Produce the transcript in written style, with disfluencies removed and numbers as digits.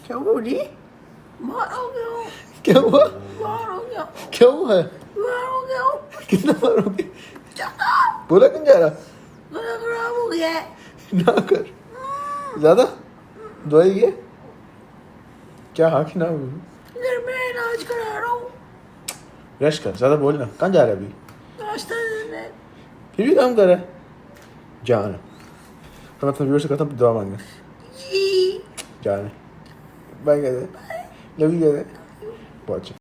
क्या हुआ जी? बाहर हो गया हूँ, क्या हुआ? बाहर हो गया, क्या हुआ है? बाहर हो गया हूँ। कितना मारोगे? ज्यादा बोला क्यों जा रहा? गला खराब हो गया है। ना कर ज्यादा दवाई है क्या? हाँ कि ना? घर में इलाज करा रहा हूँ, रेस्ट कर, ज्यादा बोलना। कहाँ जा रहा है अभी? नाश्ता देने। फिर भी काम कर रहा है। जान तो मैं अपने व्यूअर से कहता हूँ दुआ मांगे। जी जान बाय कह दे, लव यू कह दे। बहुत अच्छा।